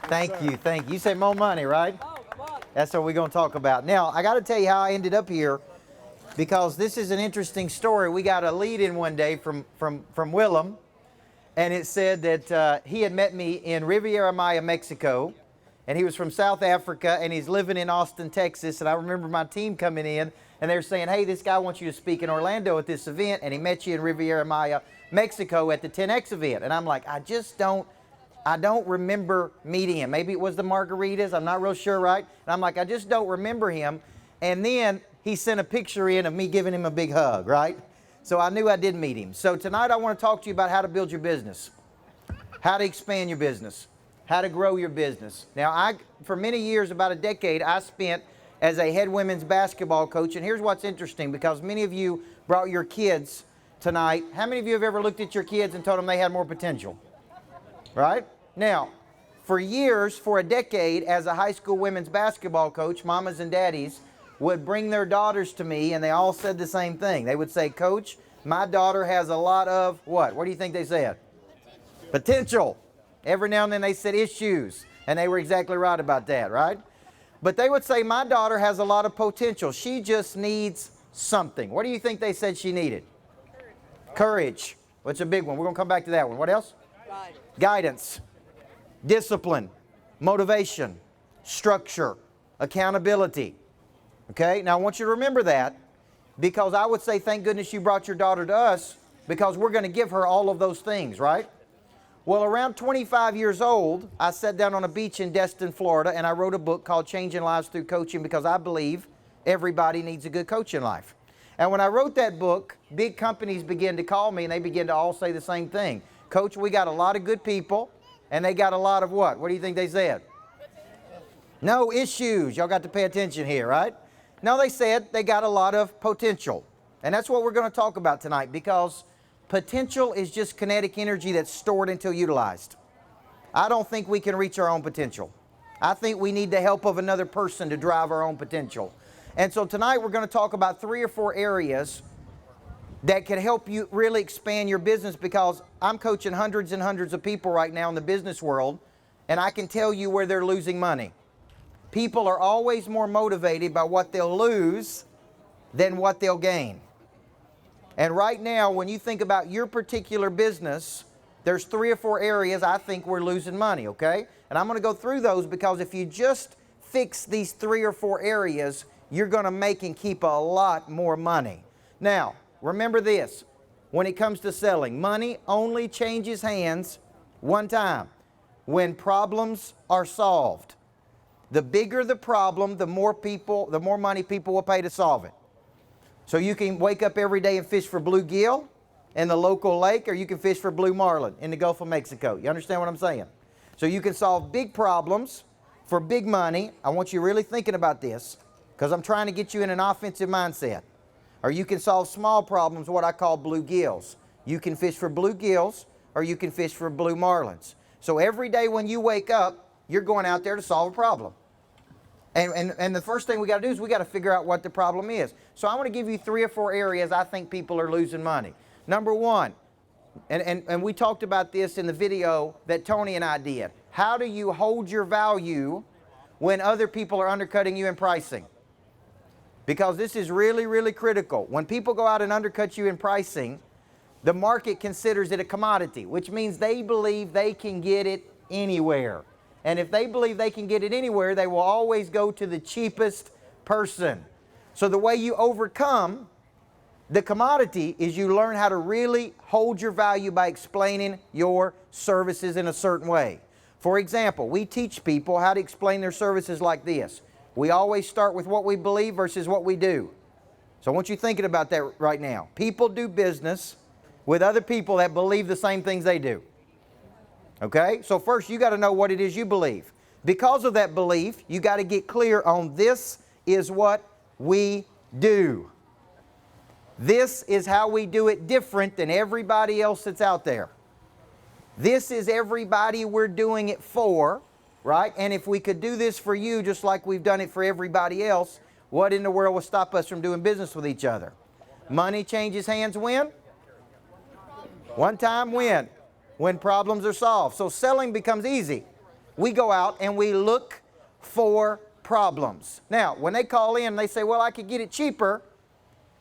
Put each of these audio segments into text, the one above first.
Thank you, thank you. You say more money, right? That's what we're going to talk about. Now, I got to tell you how I ended up here, because this is an interesting story. We got a lead in one day from Willem, and it said that he had met me in Riviera Maya, Mexico, and he was from South Africa, and he's living in Austin, Texas. And I remember my team coming in, and they were saying, hey, this guy wants you to speak in Orlando at this event, and he met you in Riviera Maya, Mexico at the 10X event. And I'm like, I don't remember meeting him. Maybe it was the margaritas. I'm not real sure, right? And I'm like, I just don't remember him. And then he sent a picture in of me giving him a big hug, right? So I knew I did meet him. So tonight I want to talk to you about how to build your business, how to expand your business, how to grow your business. Now, for many years, about a decade, I spent as a head women's basketball coach. And here's what's interesting, because many of you brought your kids tonight. How many of you have ever looked at your kids and told them they had more potential? Right? Now, for years, for a decade, as a high school women's basketball coach, mamas and daddies would bring their daughters to me, and they all said the same thing. They would say, Coach, my daughter has a lot of what? What do you think they said? Potential. Every now and then they said issues, and they were exactly right about that, right? But they would say, my daughter has a lot of potential. She just needs something. What do you think they said she needed? Courage. What's a big one? We're going to come back to that one. What else? Guidance. Discipline. Motivation. Structure. Accountability. Okay? Now I want you to remember that, because I would say, thank goodness you brought your daughter to us, because we're going to give her all of those things, right? Well, around 25 years old, I sat down on a beach in Destin, Florida, and I wrote a book called Changing Lives Through Coaching, because I believe everybody needs a good coach in life. And when I wrote that book, big companies began to call me, and they began to all say the same thing. Coach, we got a lot of good people, and they got a lot of what? What do you think they said? No issues. Y'all got to pay attention here, right? No, they said they got a lot of potential. And that's what we're going to talk about tonight, because potential is just kinetic energy that's stored until utilized. I don't think we can reach our own potential. I think we need the help of another person to drive our own potential. And so tonight we're going to talk about 3 or 4 areas that can help you really expand your business, because I'm coaching hundreds and hundreds of people right now in the business world, and I can tell you where they're losing money. People are always more motivated by what they'll lose than what they'll gain. And right now, when you think about your particular business, there's 3 or 4 areas I think we're losing money, okay? And I'm going to go through those, because if you just fix these 3 or 4 areas, you're going to make and keep a lot more money. Now, remember this. When it comes to selling, money only changes hands one time: when problems are solved. The bigger the problem, the more money people will pay to solve it. So you can wake up every day and fish for bluegill in the local lake, or you can fish for blue marlin in the Gulf of Mexico. You understand what I'm saying? So you can solve big problems for big money. I want you really thinking about this, because I'm trying to get you in an offensive mindset. Or you can solve small problems, what I call bluegills. You can fish for bluegills, or you can fish for blue marlins. So every day when you wake up, you're going out there to solve a problem. And the first thing we got to do is we got to figure out what the problem is. So I want to give you 3 or 4 areas I think people are losing money. Number one, and we talked about this in the video that Tony and I did. How do you hold your value when other people are undercutting you in pricing? Because this is really, really critical. When people go out and undercut you in pricing, the market considers it a commodity, which means they believe they can get it anywhere. And if they believe they can get it anywhere, they will always go to the cheapest person. So the way you overcome the commodity is you learn how to really hold your value by explaining your services in a certain way. For example, we teach people how to explain their services like this. We always start with what we believe versus what we do. So I want you thinking about that right now. People do business with other people that believe the same things they do. Okay? So first you got to know what it is you believe. Because of that belief, you got to get clear on this is what we do. This is how we do it different than everybody else that's out there. This is everybody we're doing it for, right? And if we could do this for you just like we've done it for everybody else, what in the world will stop us from doing business with each other? Money changes hands when? One time when? When problems are solved. So selling becomes easy. We go out and we look for problems. Now, when they call in and they say, well, I could get it cheaper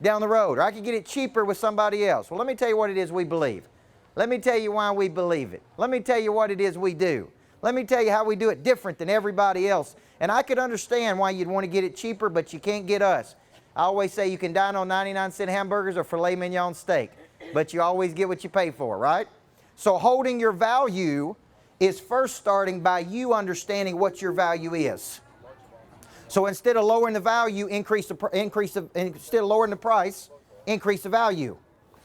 down the road, or I could get it cheaper with somebody else. Well, let me tell you what it is we believe. Let me tell you why we believe it. Let me tell you what it is we do. Let me tell you how we do it different than everybody else. And I could understand why you'd want to get it cheaper, but you can't get us. I always say you can dine on 99-cent hamburgers or filet mignon steak, but you always get what you pay for, right? So holding your value is first starting by you understanding what your value is. So instead of lowering the value, instead of lowering the price, increase the value.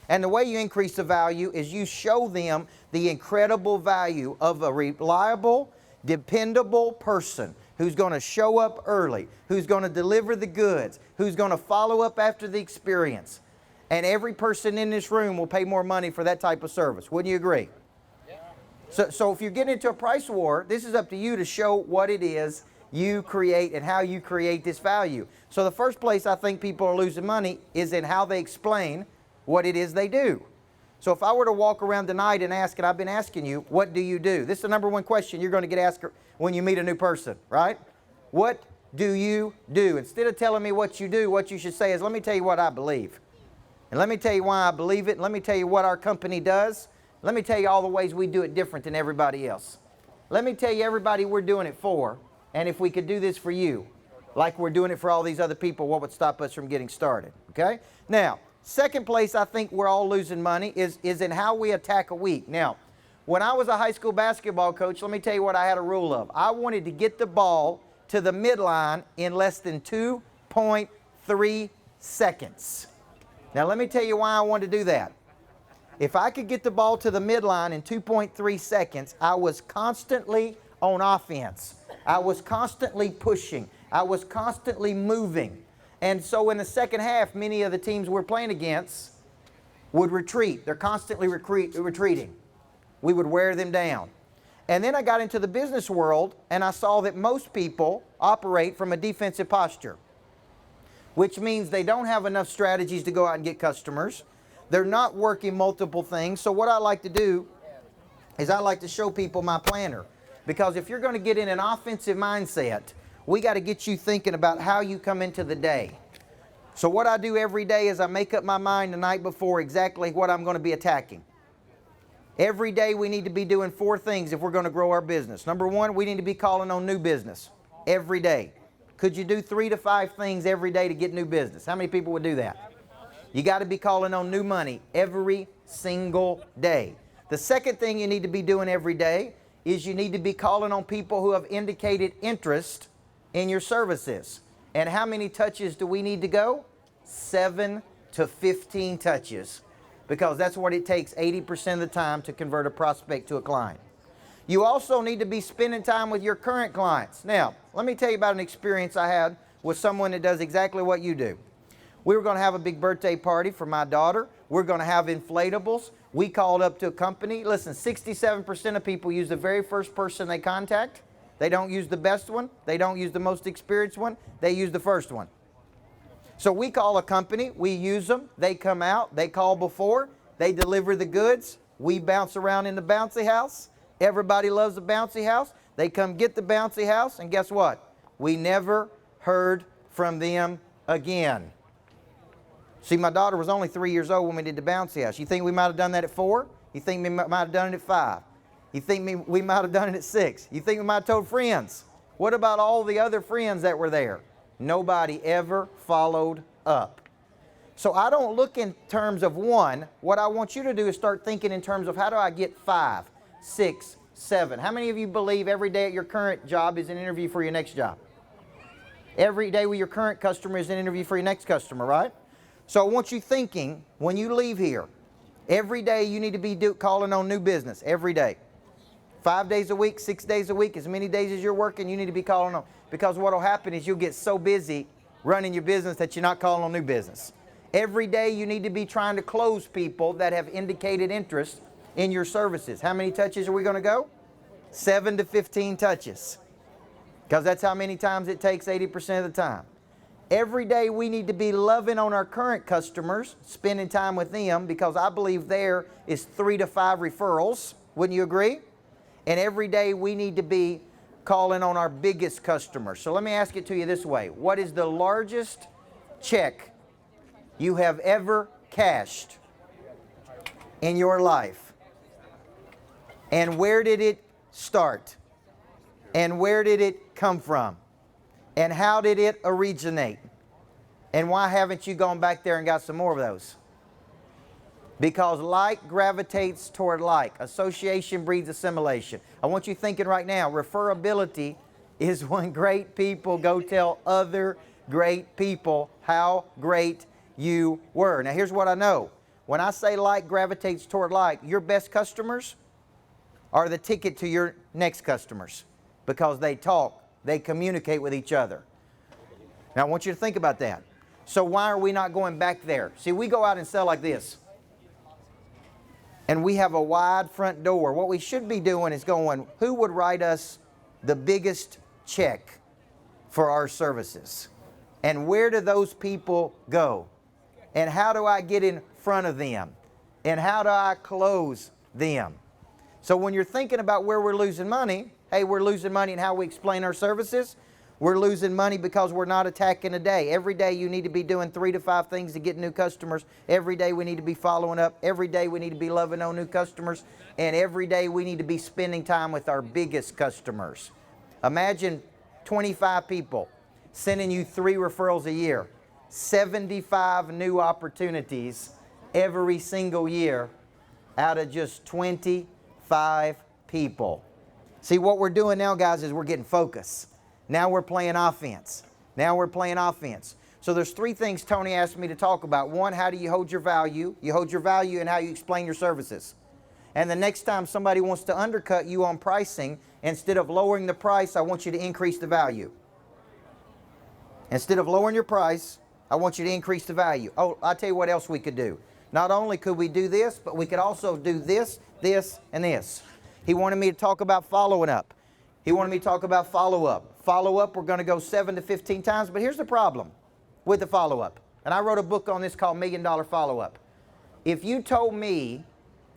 And the way you increase the value is you show them the incredible value of a reliable, dependable person who's going to show up early, who's going to deliver the goods, who's going to follow up after the experience. And every person in this room will pay more money for that type of service. Wouldn't you agree? So if you get into a price war, this is up to you to show what it is you create and how you create this value. So the first place I think people are losing money is in how they explain what it is they do. So if I were to walk around tonight and ask, and I've been asking you, what do you do? This is the number one question you're going to get asked when you meet a new person, right? What do you do? Instead of telling me what you do, what you should say is, let me tell you what I believe. And let me tell you why I believe it. And let me tell you what our company does. Let me tell you all the ways we do it different than everybody else. Let me tell you everybody we're doing it for. And if we could do this for you, like we're doing it for all these other people, what would stop us from getting started? Okay? Now, second place I think we're all losing money is in how we attack a week. Now, when I was a high school basketball coach, let me tell you what I had a rule of. I wanted to get the ball to the midline in less than 2.3 seconds. Now, let me tell you why I wanted to do that. If I could get the ball to the midline in 2.3 seconds, I was constantly on offense. I was constantly pushing. I was constantly moving. And so in the second half, many of the teams we're playing against would retreat. They're constantly retreating. We would wear them down. And then I got into the business world and I saw that most people operate from a defensive posture, which means they don't have enough strategies to go out and get customers. They're not working multiple things. So what I like to do is I like to show people my planner. Because if you're going to get in an offensive mindset, we got to get you thinking about how you come into the day. So what I do every day is I make up my mind the night before exactly what I'm going to be attacking. Every day we need to be doing 4 things if we're going to grow our business. Number 1, we need to be calling on new business every day. Could you do 3 to 5 things every day to get new business? How many people would do that? You got to be calling on new money every single day. The second thing you need to be doing every day is you need to be calling on people who have indicated interest in your services. And how many touches do we need to go? 7 to 15 touches. Because that's what it takes 80% of the time to convert a prospect to a client. You also need to be spending time with your current clients. Now, let me tell you about an experience I had with someone that does exactly what you do. We were going to have a big birthday party for my daughter. We're going to have inflatables. We called up to a company. Listen, 67% of people use the very first person they contact. They don't use the best one. They don't use the most experienced one. They use the first one. So we call a company. We use them. They come out. They call before. They deliver the goods. We bounce around in the bouncy house. Everybody loves the bouncy house. They come get the bouncy house. And guess what? We never heard from them again. See, my daughter was only 3 years old when we did the bouncy house. You think we might have done that at 4? You think we might have done it at 5? You think we might have done it at 6? You think we might have told friends? What about all the other friends that were there? Nobody ever followed up. So I don't look in terms of 1. What I want you to do is start thinking in terms of how do I get 5, 6, 7. How many of you believe every day at your current job is an interview for your next job? Every day with your current customer is an interview for your next customer, right? So I want you thinking when you leave here, every day you need to be calling on new business, every day. 5 days a week, 6 days a week, as many days as you're working, you need to be calling on. Because what will happen is you'll get so busy running your business that you're not calling on new business. Every day you need to be trying to close people that have indicated interest in your services. How many touches are we going to go? 7 to 15 touches. Because that's how many times it takes 80% of the time. Every day we need to be loving on our current customers, spending time with them, because I believe there is 3 to 5 referrals. Wouldn't you agree? And every day we need to be calling on our biggest customers. So let me ask it to you this way. What is the largest check you have ever cashed in your life? And where did it start? And where did it come from? And how did it originate? And why haven't you gone back there and got some more of those? Because like gravitates toward like. Association breeds assimilation. I want you thinking right now, referability is when great people go tell other great people how great you were. Now here's what I know. When I say like gravitates toward like, your best customers are the ticket to your next customers because they talk, they communicate with each other. Now I want you to think about that. So why are we not going back there? See, we go out and sell like this. And we have a wide front door. What we should be doing is going, who would write us the biggest check for our services? And where do those people go? And how do I get in front of them? And how do I close them? So when you're thinking about where we're losing money, hey, we're losing money in how we explain our services. We're losing money because we're not attacking a day. Every day you need to be doing 3 to 5 things to get new customers. Every day we need to be following up. Every day we need to be loving on new customers. And every day we need to be spending time with our biggest customers. Imagine 25 people sending you 3 referrals a year. 75 new opportunities every single year out of just 25 people. See, what we're doing now, guys, is we're getting focus. Now we're playing offense. Now we're playing offense. So there's 3 things Tony asked me to talk about. 1, how do you hold your value? You hold your value in how you explain your services. And the next time somebody wants to undercut you on pricing, instead of lowering the price, I want you to increase the value. Instead of lowering your price, I want you to increase the value. Oh, I'll tell you what else we could do. Not only could we do this, but we could also do this, this, and this. He wanted me to talk about following up. He wanted me to talk about follow-up. Follow-up, we're going to go 7 to 15 times, but here's the problem with the follow-up. And I wrote a book on this called $1 Million Follow-Up. If you told me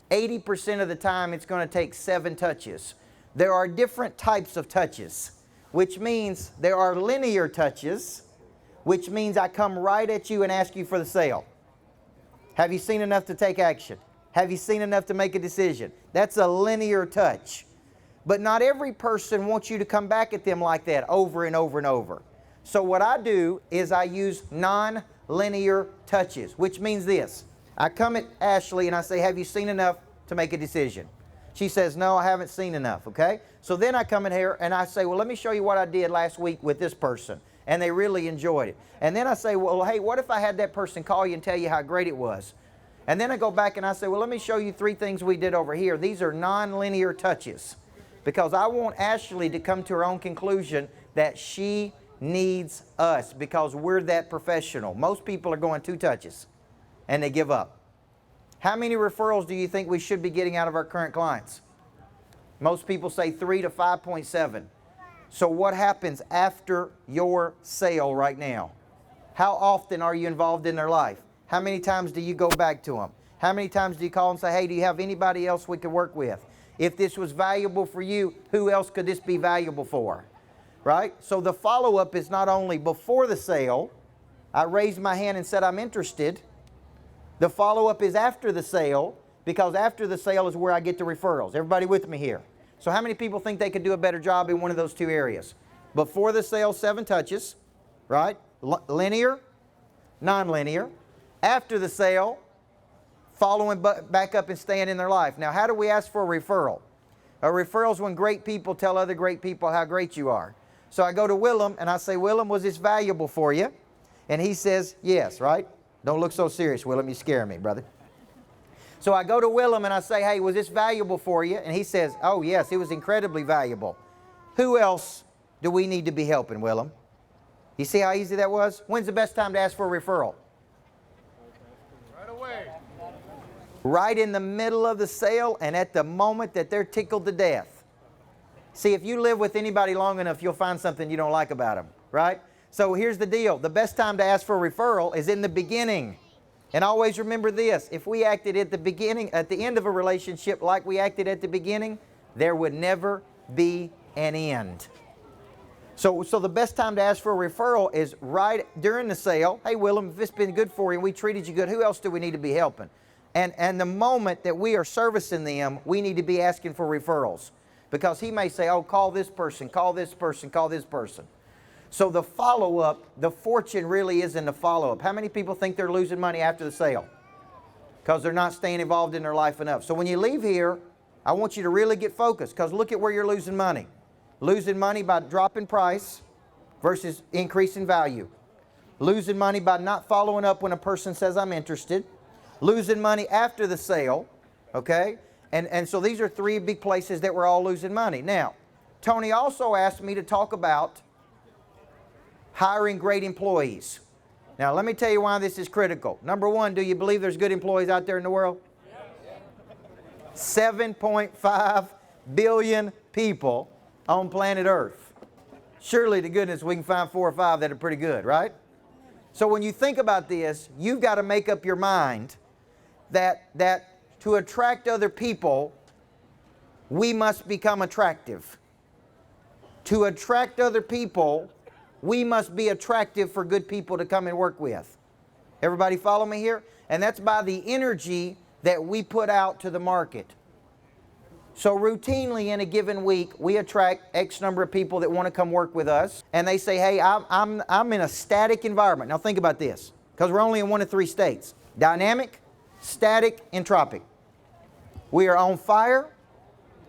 80% of the time it's going to take 7 touches, there are different types of touches, which means there are linear touches, which means I come right at you and ask you for the sale. Have you seen enough to take action? Have you seen enough to make a decision? That's a linear touch. But not every person wants you to come back at them like that over and over and over. So what I do is I use non-linear touches, which means this. I come at Ashley and I say, have you seen enough to make a decision? She says, no, I haven't seen enough, okay? So then I come in here and I say, well, let me show you what I did last week with this person. And they really enjoyed it. And then I say, well, hey, what if I had that person call you and tell you how great it was? And then I go back and I say, well, let me show you 3 things we did over here. These are non-linear touches. Because I want Ashley to come to her own conclusion that she needs us because we're that professional. Most people are going 2 touches and they give up. How many referrals do you think we should be getting out of our current clients? Most people say 3 to 5.7. So what happens after your sale right now? How often are you involved in their life? How many times do you go back to them? How many times do you call and say, hey, do you have anybody else we could work with? If this was valuable for you, who else could this be valuable for? Right? So the follow-up is not only before the sale, I raised my hand and said I'm interested. The follow-up is after the sale, because after the sale is where I get the referrals. Everybody with me here? So how many people think they could do a better job in one of those 2 areas? Before the sale, 7 touches, right? Linear, non-linear. After the sale, following back up and staying in their life. Now, how do we ask for a referral? A referral is when great people tell other great people how great you are. So I go to Willem and I say, Willem, was this valuable for you? And he says, yes, right? Don't look so serious, Willem. You scare me, brother. So I go to Willem and I say, hey, was this valuable for you? And he says, oh, yes, it was incredibly valuable. Who else do we need to be helping, Willem? You see how easy that was? When's the best time to ask for a referral? Right away. Right in the middle of the sale and at the moment that they're tickled to death. See, if you live with anybody long enough, you'll find something you don't like about them, right? So here's the deal. The best time to ask for a referral is in the beginning. And always remember this. If we acted at the beginning, at the end of a relationship like we acted at the beginning, there would never be and end. So the best time to ask for a referral is right during the sale. Hey, Willem, if it's been good for you and we treated you good, who else do we need to be helping? And the moment that we are servicing them, we need to be asking for referrals. Because he may say, oh, call this person, call this person, call this person. So the follow-up, the fortune really is in the follow-up. How many people think they're losing money after the sale? Because they're not staying involved in their life enough. So when you leave here, I want you to really get focused, because look at where you're losing money. Losing money by dropping price versus increasing value. Losing money by not following up when a person says, I'm interested. Losing money after the sale, okay? And so these are three big places that we're all losing money. Now, Tony also asked me to talk about hiring great employees. Now, let me tell you why this is critical. Number one, do you believe there's good employees out there in the world? 7.5 billion people on planet Earth. Surely to goodness we can find 4 or 5 that are pretty good, right? So when you think about this, you've got to make up your mind that to attract other people, we must become attractive. To attract other people, we must be attractive for good people to come and work with. Everybody follow me here? And that's by the energy that we put out to the market. So routinely in a given week, we attract X number of people that want to come work with us. And they say, hey, I'm in a static environment. Now think about this, because we're only in 1 of 3 states. Dynamic, static, entropic. We are on fire,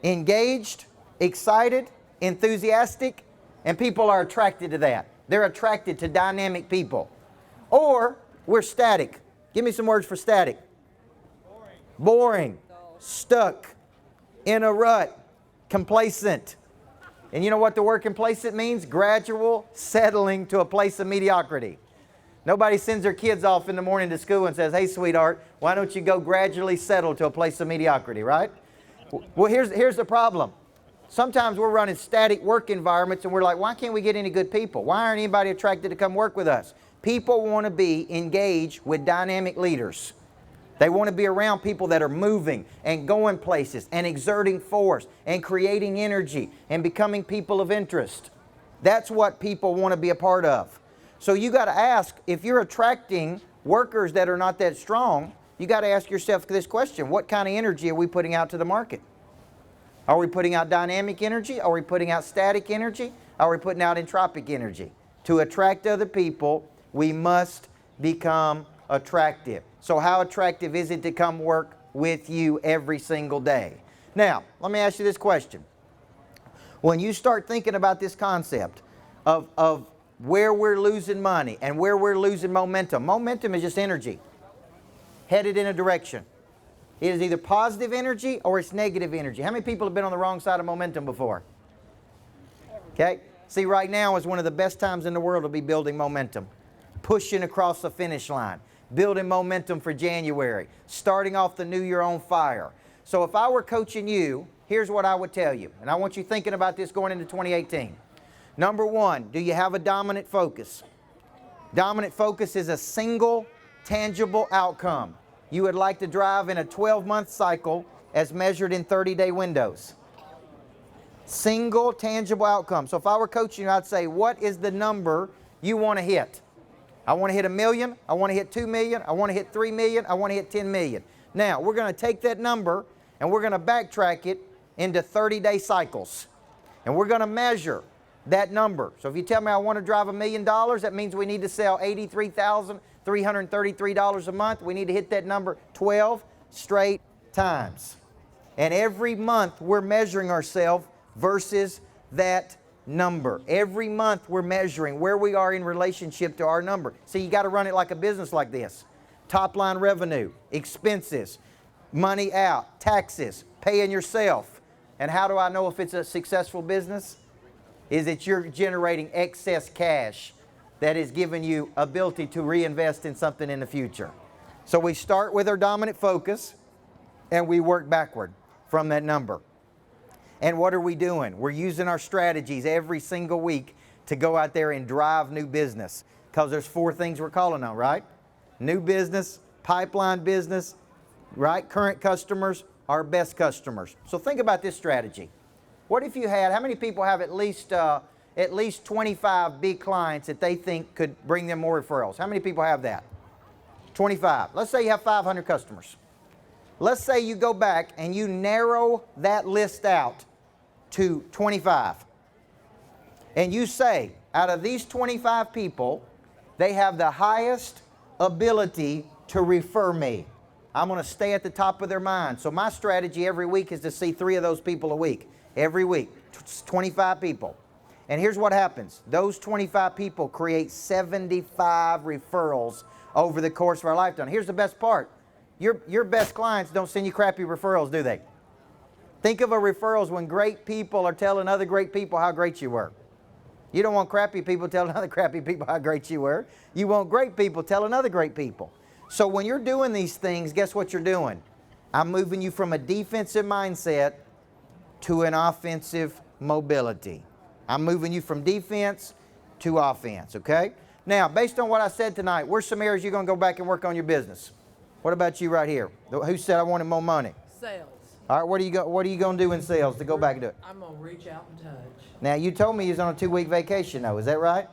engaged, excited, enthusiastic, and people are attracted to that. They're attracted to dynamic people. Or we're static. Give me some words for static. Boring, stuck, in a rut, complacent. And you know what the word complacent means? Gradual settling to a place of mediocrity. Nobody sends their kids off in the morning to school and says, hey, sweetheart, why don't you go gradually settle to a place of mediocrity, right? Well, here's the problem. Sometimes we're running static work environments and we're like, why can't we get any good people? Why aren't anybody attracted to come work with us? People want to be engaged with dynamic leaders. They want to be around people that are moving and going places and exerting force and creating energy and becoming people of interest. That's what people want to be a part of. So you got to ask, if you're attracting workers that are not that strong, you got to ask yourself this question: what kind of energy are we putting out to the market? Are we putting out dynamic energy? Are we putting out static energy? Are we putting out entropic energy? To attract other people, we must become attractive. So how attractive is it to come work with you every single day? Now, let me ask you this question. When you start thinking about this concept of where we're losing money and where we're losing momentum, momentum is just energy headed in a direction. It is either positive energy or it's negative energy. How many people have been on the wrong side of momentum before? Okay? See, right now is one of the best times in the world to be building momentum. Pushing across the finish line. Building momentum for January. Starting off the new year on fire. So if I were coaching you, here's what I would tell you. And I want you thinking about this going into 2018. Number one, do you have a dominant focus? Dominant focus is a single, tangible outcome you would like to drive in a 12-month cycle as measured in 30-day windows. Single, tangible outcome. So if I were coaching you, I'd say, what is the number you want to hit? I want to hit $1 million. I want to hit $2 million. I want to hit $3 million. I want to hit $10 million. Now, we're going to take that number and we're going to backtrack it into 30-day cycles. And we're going to measure that number. So if you tell me I want to drive $1 million, that means we need to sell $83,333 a month. We need to hit that number 12 straight times. And every month we're measuring ourselves versus that number. Every month we're measuring where we are in relationship to our number. See, you got to run it like a business like this. Top line revenue, expenses, money out, taxes, paying yourself. And how do I know if it's a successful business? Is that you're generating excess cash that is giving you ability to reinvest in something in the future. So we start with our dominant focus and we work backward from that number. And what are we doing? We're using our strategies every single week to go out there and drive new business. Because there's 4 things we're calling on, right? New business, pipeline business, right? Current customers, our best customers. So think about this strategy. What if you had, how many people have at least 25 big clients that they think could bring them more referrals? How many people have that? 25. Let's say you have 500 customers. Let's say you go back and you narrow that list out to 25. And you say, out of these 25 people, they have the highest ability to refer me. I'm going to stay at the top of their mind. So my strategy every week is to see 3 of those people a week. Every week, 25 people. And here's what happens. Those 25 people create 75 referrals over the course of our lifetime. Here's the best part. Your best clients don't send you crappy referrals, do they? Think of a referrals when great people are telling other great people how great you were. You don't want crappy people telling other crappy people how great you were. You want great people telling other great people. So when you're doing these things, guess what you're doing? I'm moving you from a defensive mindset to an offensive mobility. I'm moving you from defense to offense, okay? Now, based on what I said tonight, where's some areas you're going to go back and work on your business? What about you right here? Who said I wanted more money? Sales. All right, what are you going to do in sales to go back and do it? I'm going to reach out and touch. Now, you told me you was on a 2-week vacation, though. Is that right?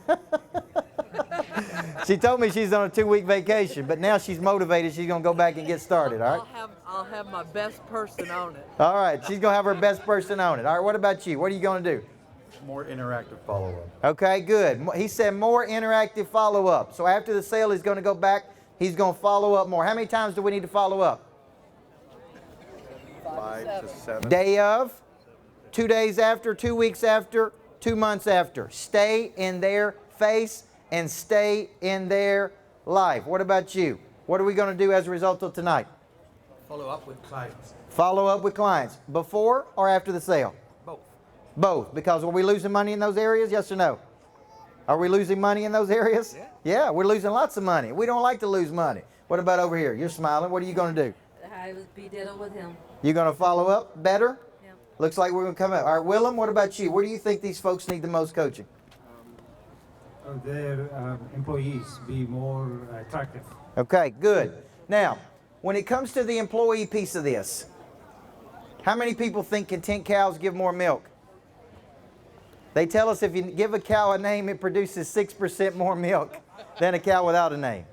Yeah. She told me she's on a 2-week vacation, but now she's motivated. She's going to go back and get started, all right? I'll have my best person on it. All right, she's going to have her best person on it. All right, what about you? What are you going to do? More interactive follow-up. Okay, good. He said more interactive follow-up. So after the sale, he's going to go back. He's going to follow up more. How many times do we need to follow up? 5 to 7. Day of, 2 days after, 2 weeks after, 2 months after. Stay in their face and stay in their life. What about you? What are we going to do as a result of tonight? Follow up with clients. Follow up with clients. Before or after the sale? Both. Both. Because are we losing money in those areas? Yes or no? Are we losing money in those areas? Yeah. Yeah, we're losing lots of money. We don't like to lose money. What about over here? You're smiling. What are you going to do? I would be dealing with him. You're going to follow up better? Yeah. Looks like we're going to come up. All right, Willem, what about you? Where do you think these folks need the most coaching? Their employees be more attractive. Okay, good. Now, when it comes to the employee piece of this, how many people think content cows give more milk? They tell us if you give a cow a name, it produces 6% more milk than a cow without a name.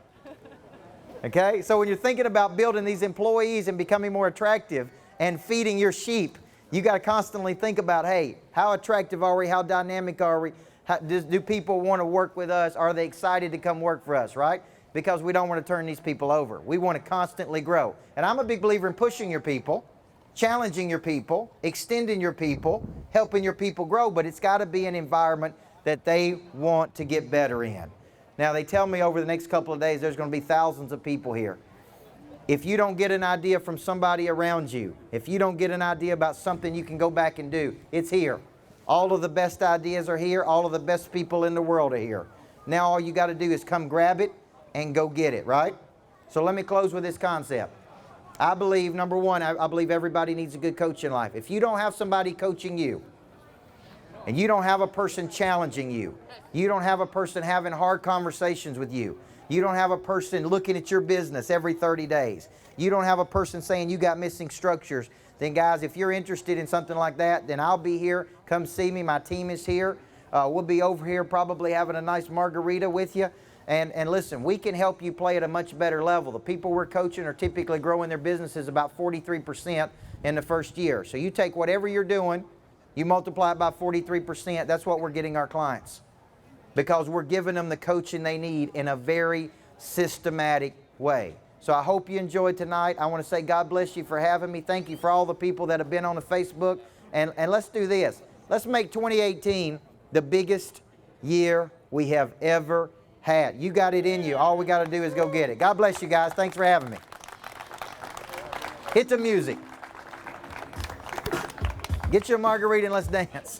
Okay, so when you're thinking about building these employees and becoming more attractive and feeding your sheep, you got to constantly think about, hey, how attractive are we? How dynamic are we? Do people want to work with us? Are they excited to come work for us, right? Because we don't want to turn these people over. We want to constantly grow. And I'm a big believer in pushing your people, challenging your people, extending your people, helping your people grow, but it's got to be an environment that they want to get better in. Now, they tell me over the next couple of days there's going to be thousands of people here. If you don't get an idea from somebody around you, if you don't get an idea about something you can go back and do, it's here. All of the best ideas are here. All of the best people in the world are here. Now all you got to do is come grab it and go get it, right? So let me close with this concept. I believe, number one, I believe everybody needs a good coach in life. If you don't have somebody coaching you, and you don't have a person challenging you, you don't have a person having hard conversations with you, you don't have a person looking at your business every 30 days, you don't have a person saying you got missing structures, then guys, if you're interested in something like that, then I'll be here. Come see me. My team is here. We'll be over here probably having a nice margarita with you. And listen, we can help you play at a much better level. The people we're coaching are typically growing their businesses about 43% in the first year. So you take whatever you're doing, you multiply it by 43%, that's what we're getting our clients. Because we're giving them the coaching they need in a very systematic way. So I hope you enjoyed tonight. I want to say God bless you for having me. Thank you for all the people that have been on the Facebook. And let's do this. Let's make 2018 the biggest year we have ever had. You got it in you. All we got to do is go get it. God bless you guys. Thanks for having me. Hit the music. Get your margarita and let's dance.